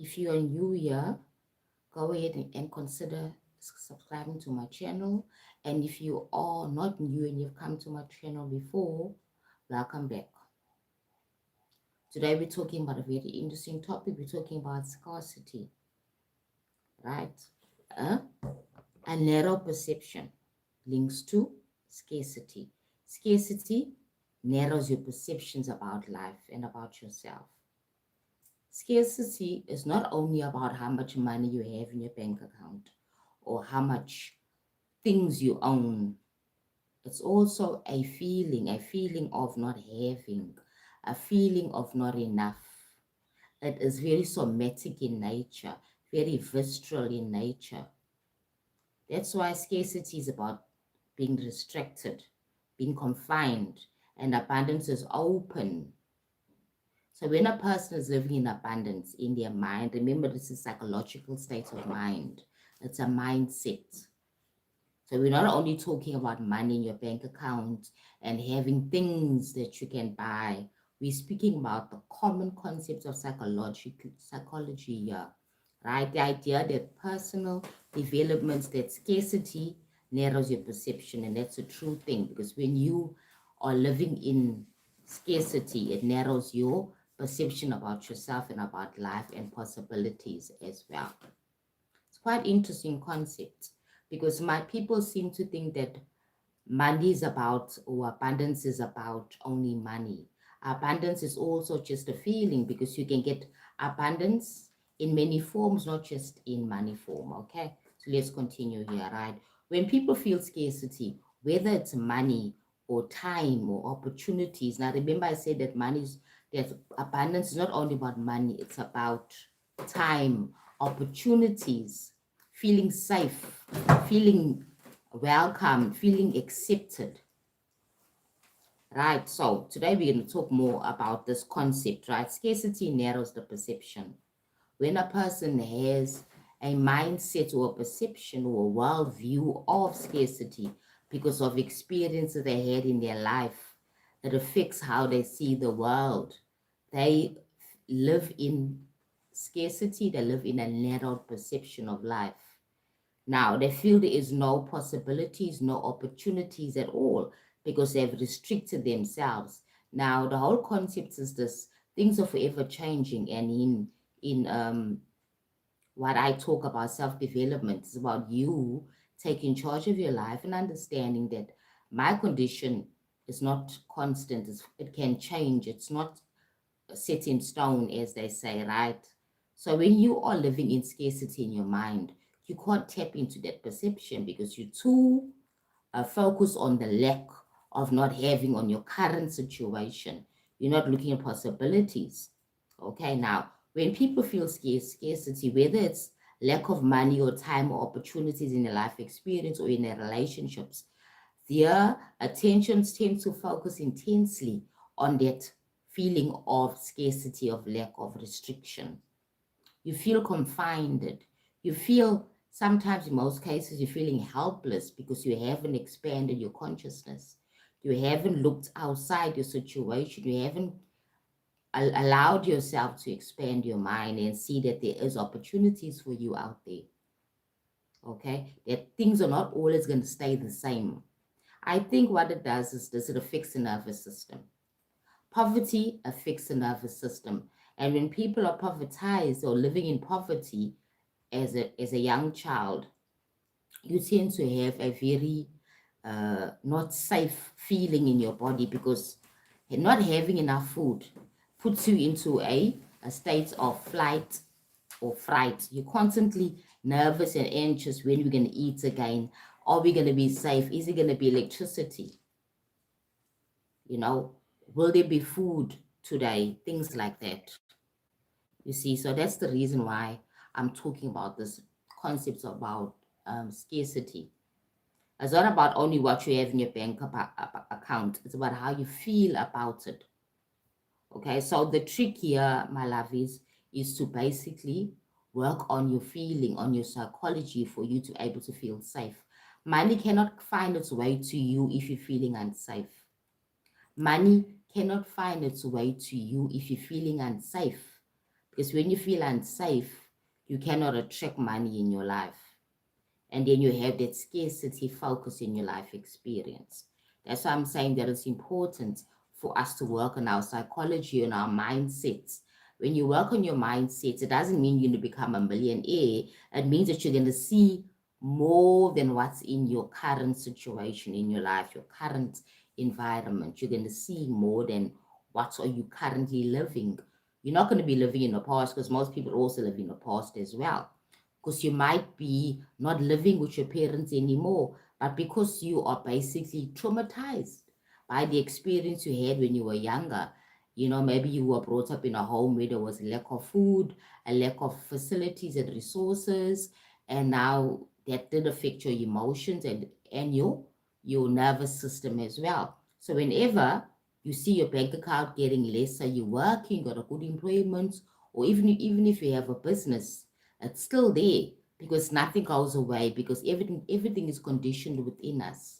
If you are new here, go ahead and consider subscribing to my channel. And if you are not new and you've come to my channel before, welcome back. Today we're talking about a very interesting topic. We're talking about scarcity, right? Uh, a narrow perception links to scarcity. Scarcity narrows your perceptions about life and about yourself. Scarcity is not only about how much money you have in your bank account or how much things you own. It's also a feeling of not having, a feeling of not enough. It is very somatic in nature, very visceral in nature. That's why scarcity is about being restricted, being confined, and abundance is open. So when a person is living in abundance in their mind, remember this is psychological state of mind. It's a mindset. So we're not only talking about money in your bank account and having things that you can buy. We're speaking about the common concepts of psychology here, right? The idea that personal developments, that scarcity narrows your perception, and that's a true thing because when you are living in scarcity, it narrows your perception about yourself and about life and possibilities as well. It's quite interesting concept because my people seem to think that money is about, or abundance is about only money. Abundance is also just a feeling because you can get abundance in many forms, not just in money form. Okay, so let's continue here, right? When people feel scarcity, whether it's money or time or opportunities. Now remember I said that that abundance is not only about money, it's about time, opportunities, feeling safe, feeling welcome, feeling accepted. Right, so today we're going to talk more about this concept, right? Scarcity narrows the perception. When a person has a mindset or a perception or a worldview of scarcity because of experiences they had in their life, it affects how they see the world. They live in scarcity, they live in a narrowed perception of life. Now, they feel there is no possibilities, no opportunities at all because they've restricted themselves. Now, the whole concept is this: things are forever changing, and in what I talk about self-development is about you taking charge of your life and understanding that my condition is not constant. It can change. It's not set in stone, as they say, right? So when you are living in scarcity in your mind, you can't tap into that perception because you're too focused on the lack of not having on your current situation. You're not looking at possibilities. Okay, now when people feel scarcity, whether it's lack of money or time or opportunities in their life experience or in their relationships, their attentions tend to focus intensely on that feeling of scarcity, of lack, of restriction. You feel confined. You feel, sometimes in most cases, you're feeling helpless because you haven't expanded your consciousness. You haven't looked outside your situation. You haven't allowed yourself to expand your mind and see that there is opportunities for you out there. Okay, that things are not always going to stay the same. I think what it does is this: it affects the nervous system. Poverty affects the nervous system. And when people are povertized or living in poverty as a young child, you tend to have a very not safe feeling in your body because not having enough food puts you into a state of flight or fright. You're constantly nervous and anxious: when we're going to eat again. Are we going to be safe? Is it going to be electricity? You know, will there be food today? Things like that. You see, so that's the reason why I'm talking about this concepts about scarcity. It's not about only what you have in your bank account. It's about how you feel about it. Okay, so the trick here, my love, is to basically work on your feeling, on your psychology for you to be able to feel safe. Money cannot find its way to you if you're feeling unsafe. Money cannot find its way to you if you're feeling unsafe Because when you feel unsafe, you cannot attract money in your life. And then you have that scarcity focus in your life experience. That's why I'm saying that it's important for us to work on our psychology and our mindsets. When you work on your mindsets, it doesn't mean you're going to become a millionaire. It means that you're going to see more than what's in your current situation in your life, your current environment. You're going to see more than what are you currently living. You're not going to be living in the past, because most people also live in the past as well, because you might be not living with your parents anymore, but because you are basically traumatized by the experience you had when you were younger. Maybe you were brought up in a home where there was a lack of food, a lack of facilities and resources, and now that did affect your emotions and your nervous system as well. So whenever you see your bank account getting lesser, you're working, got a good employment, or even if you have a business, it's still there, because nothing goes away, because everything is conditioned within us.